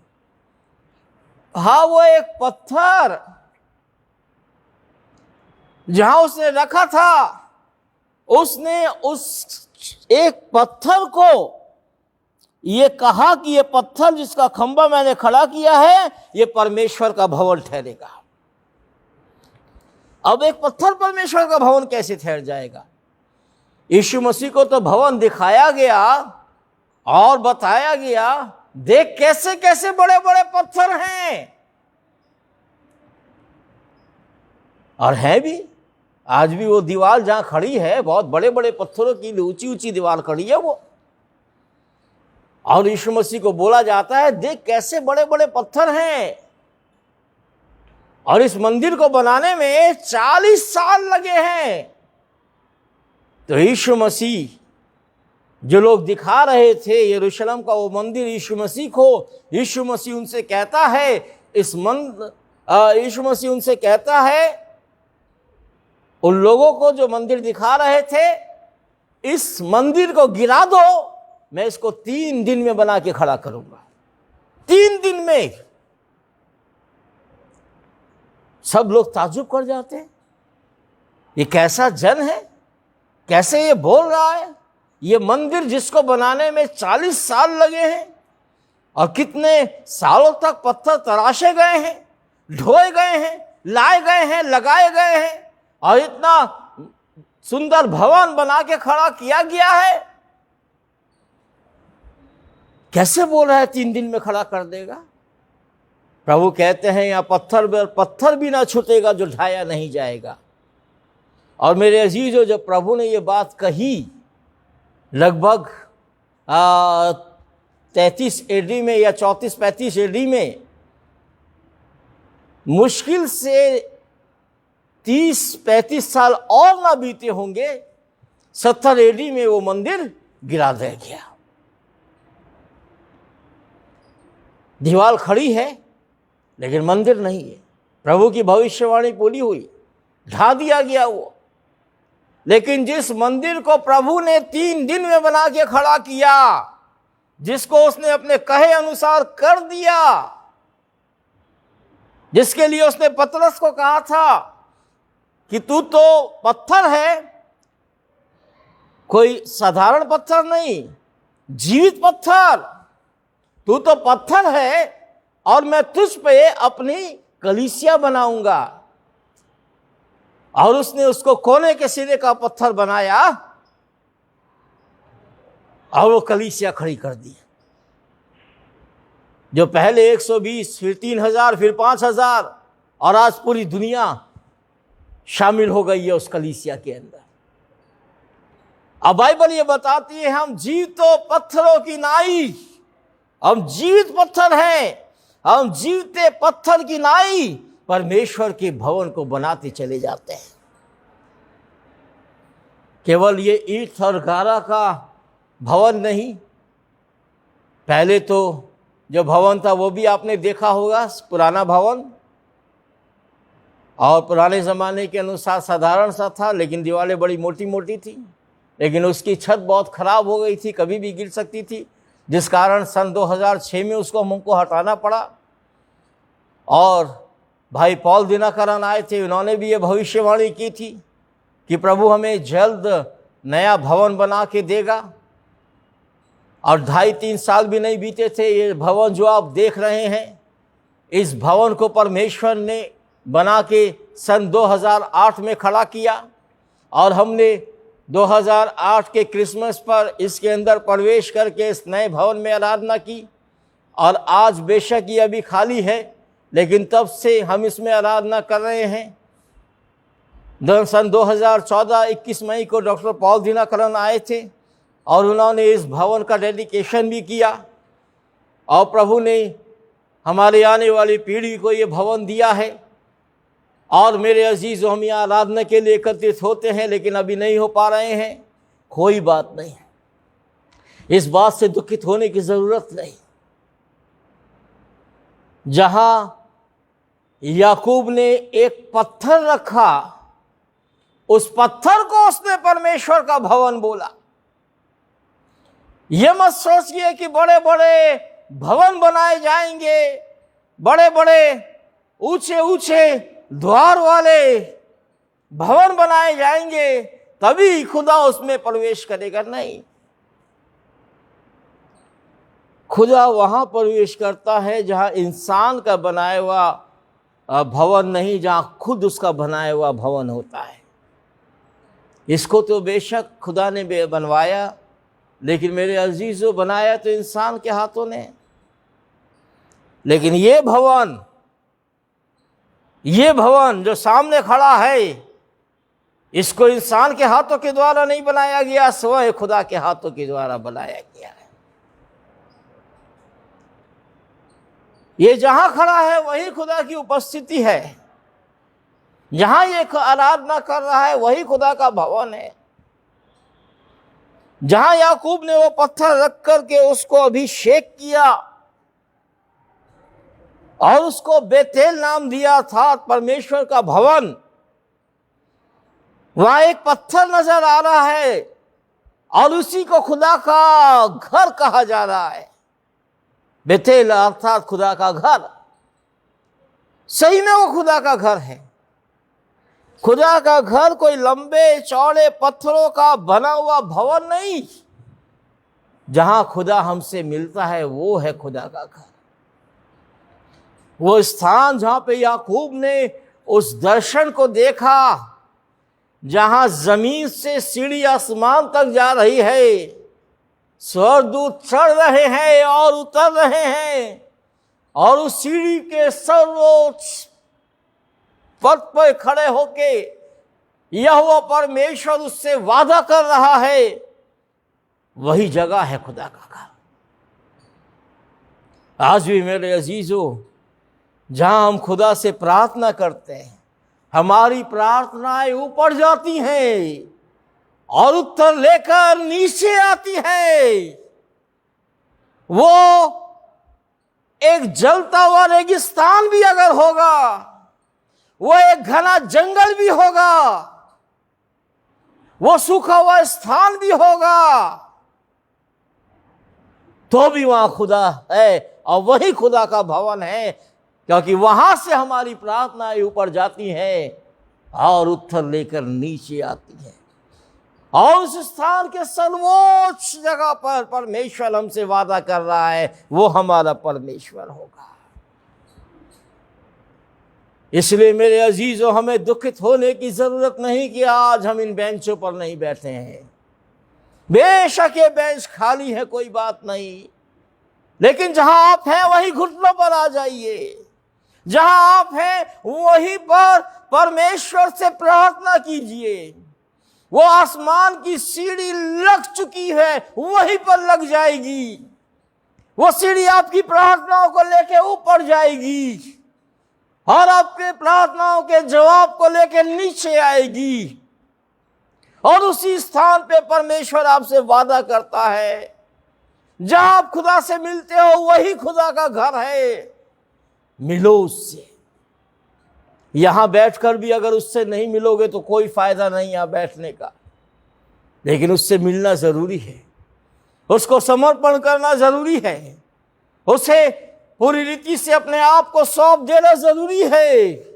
हाँ, वो एक पत्थर जहां उसने रखा था, उसने उस एक पत्थर को ये कहा कि ये पत्थर जिसका खंबा मैंने खड़ा किया है ये परमेश्वर का भवन ठहरेगा। अब एक पत्थर परमेश्वर का भवन कैसे ठहर जाएगा? यीशु मसीह को तो भवन दिखाया गया और बताया गया, देख कैसे कैसे बड़े बड़े पत्थर हैं, और है भी। आज भी वो दीवार जहां खड़ी है, बहुत बड़े बड़े पत्थरों की ऊंची ऊंची दीवार खड़ी है वो, और यीशु मसीह को बोला जाता है देख कैसे बड़े बड़े पत्थर हैं। और इस मंदिर को बनाने में 40 साल लगे हैं। तो यीशु मसीह जो लोग दिखा रहे थे यरूशलेम का वो मंदिर यीशु मसीह को, यीशु मसीह उनसे कहता है यीशु मसीह उनसे कहता है उन लोगों को जो मंदिर दिखा रहे थे, इस मंदिर को गिरा दो, मैं इसको 3 दिन में बना के खड़ा करूंगा। 3 दिन में। सब लोग ताज्जुब कर जाते हैं, ये कैसा जन है, कैसे ये बोल रहा है। ये मंदिर जिसको बनाने में 40 साल लगे हैं और कितने सालों तक पत्थर तराशे गए हैं, ढोए गए हैं, लाए गए हैं, लगाए गए हैं और इतना सुंदर भवन बना के खड़ा किया गया है, कैसे बोल रहा है 3 दिन में खड़ा कर देगा। प्रभु कहते हैं यहाँ पत्थर भी ना छूटेगा जो ढाया नहीं जाएगा। और मेरे अजीजों, जब प्रभु ने ये बात कही लगभग 33 एडी में या 34-35 एडी में, मुश्किल से 30-35 साल और ना बीते होंगे, 70 एडी में वो मंदिर गिरा दिया गया। दीवार खड़ी है लेकिन मंदिर नहीं है। प्रभु की भविष्यवाणी पूरी हुई, ढा दिया गया वो। लेकिन जिस मंदिर को प्रभु ने 3 दिन में बना के खड़ा किया, जिसको उसने अपने कहे अनुसार कर दिया, जिसके लिए उसने पतरस को कहा था कि तू तो पत्थर है, कोई साधारण पत्थर नहीं, जीवित पत्थर, तू तो पत्थर है और मैं तुझ पे अपनी कलीसिया बनाऊंगा। और उसने उसको कोने के सिरे का पत्थर बनाया और वो कलीसिया खड़ी कर दी। जो पहले 120, फिर 3000, फिर 5000 और आज पूरी दुनिया शामिल हो गई है उस कलीसिया के अंदर। अब बाइबल ये बताती है हम जीवितों पत्थरों की नाई, हम जीवित पत्थर हैं, हम जीवते पत्थर की नाई परमेश्वर के भवन को बनाते चले जाते हैं। केवल ये ईंट और गारा का भवन नहीं, पहले तो जो भवन था वो भी आपने देखा होगा, पुराना भवन, और पुराने ज़माने के अनुसार साधारण सा था, लेकिन दीवारें बड़ी मोटी मोटी थी, लेकिन उसकी छत बहुत ख़राब हो गई थी, कभी भी गिर सकती थी, जिस कारण सन 2006 में उसको हमको हटाना पड़ा। और भाई पॉल दिनकरन आए थे, उन्होंने भी ये भविष्यवाणी की थी कि प्रभु हमें जल्द नया भवन बना के देगा। और 2.5-3 साल भी नहीं बीते थे, ये भवन जो आप देख रहे हैं, इस भवन को परमेश्वर ने बना के सन 2008 में खड़ा किया और हमने 2008 के क्रिसमस पर इसके अंदर प्रवेश करके इस नए भवन में आराधना की। और आज बेशक ये अभी खाली है, लेकिन तब से हम इसमें आराधना कर रहे हैं। सन 2014-21 मई को डॉक्टर पॉल दिनकरन आए थे और उन्होंने इस भवन का डेडिकेशन भी किया और प्रभु ने हमारे आने वाली पीढ़ी को ये भवन दिया है। और मेरे अजीज़ों, हम यहाँ आराधना के लिए एकत्रित होते हैं लेकिन अभी नहीं हो पा रहे हैं, कोई बात नहीं, इस बात से दुखित होने की ज़रूरत नहीं। जहाँ याकूब ने एक पत्थर रखा, उस पत्थर को उसने परमेश्वर का भवन बोला। ये मत सोचिए कि बड़े बड़े भवन बनाए जाएंगे, बड़े बड़े ऊंचे ऊंचे द्वार वाले भवन बनाए जाएंगे तभी खुदा उसमें प्रवेश करेगा। नहीं, खुदा वहां प्रवेश करता है जहां इंसान का बनाया हुआ भवन नहीं, जहां खुद उसका बनाया हुआ भवन होता है। इसको तो बेशक खुदा ने बनवाया, लेकिन मेरे अजीजों, बनाया तो इंसान के हाथों ने। लेकिन ये भवन जो सामने खड़ा है, इसको इंसान के हाथों के द्वारा नहीं बनाया गया, स्वयं खुदा के हाथों के द्वारा बनाया गया है। ये जहां खड़ा है वही खुदा की उपस्थिति है, जहां ये आराधना कर रहा है वही खुदा का भवन है। जहां याकूब ने वो पत्थर रख करके उसको अभिषेक किया और उसको बेतेल नाम दिया था, परमेश्वर का भवन, वहां एक पत्थर नजर आ रहा है और उसी को खुदा का घर कहा जा रहा है। बेतेल अर्थात खुदा का घर। सही में वो खुदा का घर है। खुदा का घर कोई लंबे चौड़े पत्थरों का बना हुआ भवन नहीं। जहां खुदा हमसे मिलता है वो है खुदा का घर। वो स्थान जहां पे याकूब ने उस दर्शन को देखा, जहां जमीन से सीढ़ी आसमान तक जा रही है, स्वर्गदूत चढ़ रहे हैं और उतर रहे हैं, और उस सीढ़ी के सर्वोच्च पद पर खड़े होके यहोवा परमेश्वर उससे वादा कर रहा है, वही जगह है खुदा का घर। आज भी मेरे अजीजों, जहां हम खुदा से प्रार्थना करते हैं, हमारी प्रार्थनाएं ऊपर जाती हैं और उत्तर लेकर नीचे आती है। वो एक जलता हुआ रेगिस्तान भी अगर होगा, वो एक घना जंगल भी होगा, वो सूखा हुआ स्थान भी होगा, तो भी वहां खुदा है और वही खुदा का भवन है, क्योंकि वहां से हमारी प्रार्थनाएं ऊपर जाती हैं और उत्तर लेकर नीचे आती है। और उस स्थान के सर्वोच्च जगह पर परमेश्वर हमसे वादा कर रहा है, वो हमारा परमेश्वर होगा। इसलिए मेरे अजीजों, हमें दुखित होने की जरूरत नहीं कि आज हम इन बेंचों पर नहीं बैठे हैं। बेशक ये बेंच खाली है, कोई बात नहीं, लेकिन जहां आप हैं वही घुटनों पर आ जाइए। जहां आप हैं वहीं पर परमेश्वर से प्रार्थना कीजिए। वो आसमान की सीढ़ी लग चुकी है, वहीं पर लग जाएगी। वो सीढ़ी आपकी प्रार्थनाओं को लेकर ऊपर जाएगी और आपके प्रार्थनाओं के जवाब को लेकर नीचे आएगी। और उसी स्थान पे परमेश्वर आपसे वादा करता है, जहां आप खुदा से मिलते हो वही खुदा का घर है, मिलो उससे। यहां बैठकर भी अगर उससे नहीं मिलोगे तो कोई फायदा नहीं यहां बैठने का, लेकिन उससे मिलना जरूरी है, उसको समर्पण करना जरूरी है, उसे पूरी रीति से अपने आप को सौंप देना जरूरी है।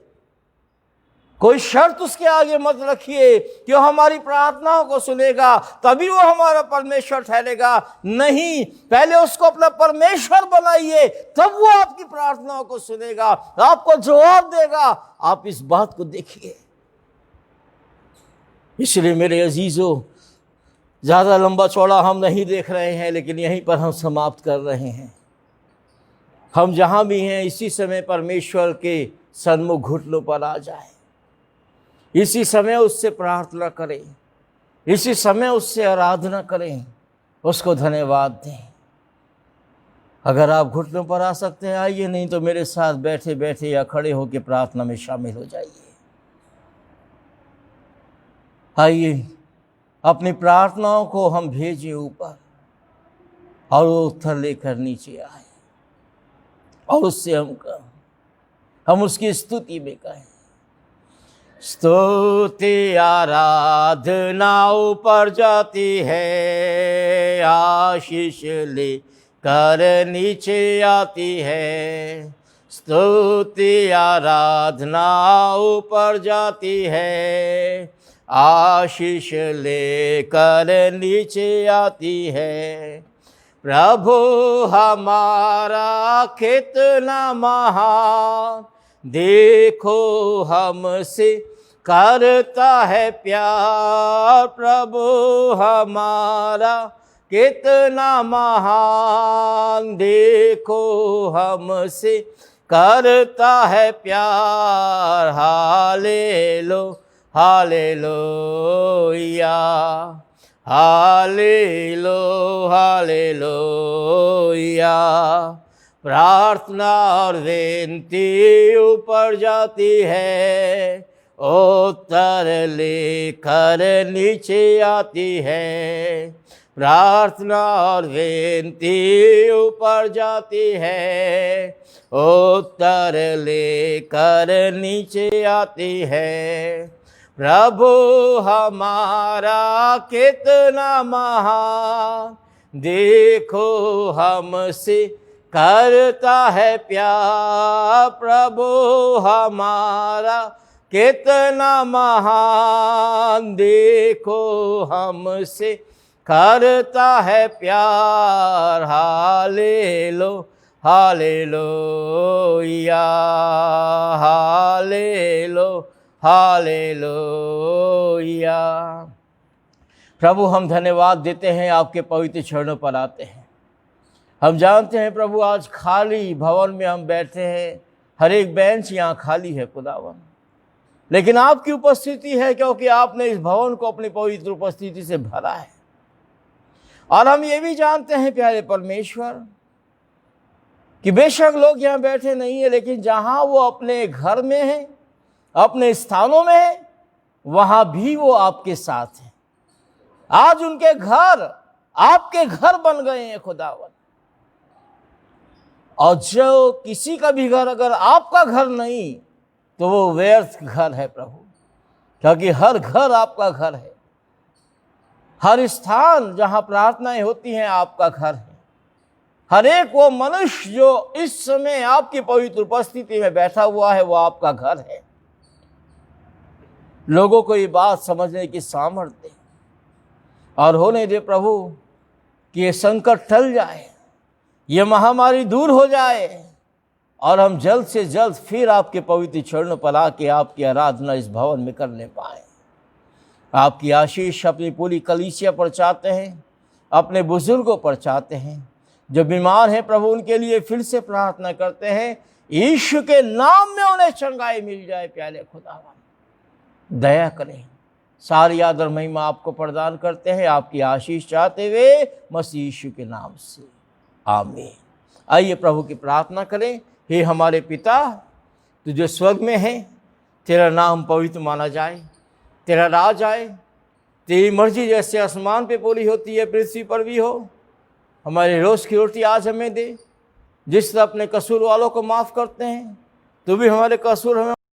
कोई शर्त उसके आगे मत रखिए कि वो हमारी प्रार्थनाओं को सुनेगा तभी वो हमारा परमेश्वर ठहरेगा। नहीं, पहले उसको अपना परमेश्वर बनाइए, तब वो आपकी प्रार्थनाओं को सुनेगा, आपको जवाब देगा। आप इस बात को देखिए। इसलिए मेरे अजीजों, ज्यादा लंबा चौड़ा हम नहीं देख रहे हैं, लेकिन यहीं पर हम समाप्त कर रहे हैं। हम जहां भी हैं, इसी समय परमेश्वर के सन्मुख घुटनों पर आ जाए, इसी समय उससे प्रार्थना करें, इसी समय उससे आराधना करें, उसको धन्यवाद दें। अगर आप घुटनों पर आ सकते हैं आइए, नहीं तो मेरे साथ बैठे बैठे या खड़े होकर प्रार्थना में शामिल हो जाइए। आइए, अपनी प्रार्थनाओं को हम भेजें ऊपर और वो उत्तर लेकर नीचे आए, और उससे हम उसकी स्तुति में कहें, स्तुति आराधना ऊपर जाती है, आशीष ले कर नीचे आती है। स्तुति आराधना ऊपर जाती है, आशीष ले कर नीचे आती है। प्रभु हमारा कितना महान, देखो हमसे करता है प्यार। प्रभु हमारा कितना महान, देखो हमसे करता है प्यार। Hallelujah, hallelujah, hallelujah, hallelujah. प्रार्थना और विनती ऊपर जाती है, उत्तर लेकर नीचे आती है। प्रार्थना और विनती ऊपर जाती है, उत्तर लेकर नीचे आती है। प्रभु हमारा कितना महान, देखो हमसे करता है प्यार। प्रभु हमारा कितना महान, देखो हमसे करता है प्यार। Hallelujah, hallelujah, hallelujah. प्रभु हम धन्यवाद देते हैं, आपके पवित्र चरणों पर आते हैं। हम जानते हैं प्रभु आज खाली भवन में हम बैठे हैं, हर एक बेंच यहाँ खाली है खुदावन, लेकिन आपकी उपस्थिति है, क्योंकि आपने इस भवन को अपनी पवित्र उपस्थिति से भरा है। और हम ये भी जानते हैं प्यारे परमेश्वर कि बेशक लोग यहाँ बैठे नहीं है, लेकिन जहाँ वो अपने घर में हैं, अपने स्थानों में हैं, वहाँ भी वो आपके साथ हैं। आज उनके घर आपके घर बन गए हैं खुदावन। और जो किसी का भी घर अगर आपका घर नहीं तो वो व्यर्थ घर है प्रभु, क्योंकि हर घर आपका घर है। हर स्थान जहाँ प्रार्थनाएं होती हैं आपका घर है। हर एक वो मनुष्य जो इस समय आपकी पवित्र उपस्थिति में बैठा हुआ है वो आपका घर है। लोगों को ये बात समझने की सामर्थ्य दे और होने दे प्रभु कि ये संकट टल जाए, ये महामारी दूर हो जाए और हम जल्द से जल्द फिर आपके पवित्र चरणों पर आके आपकी आराधना इस भवन में करने पाएं। आपकी आशीष अपनी पूरी कलीसिया पर चाहते हैं, अपने बुजुर्गों पर चाहते हैं। जो बीमार हैं प्रभु उनके लिए फिर से प्रार्थना करते हैं, यीशु के नाम में उन्हें चंगाई मिल जाए। प्यारे खुदावन दया करें। सारी आदर महिमा आपको प्रदान करते हैं, आपकी आशीष चाहते हुए मसीह यीशु के नाम से, आमीन। आइए प्रभु की प्रार्थना करें। हे हमारे पिता, तू जो स्वर्ग में है, तेरा नाम पवित्र माना जाए, तेरा राज आए, तेरी मर्जी जैसे आसमान पे पूरी होती है पृथ्वी पर भी हो। हमारे रोज़ की रोटी आज हमें दे, जिस तरह अपने कसूर वालों को माफ़ करते हैं, तू भी हमारे कसूर हमें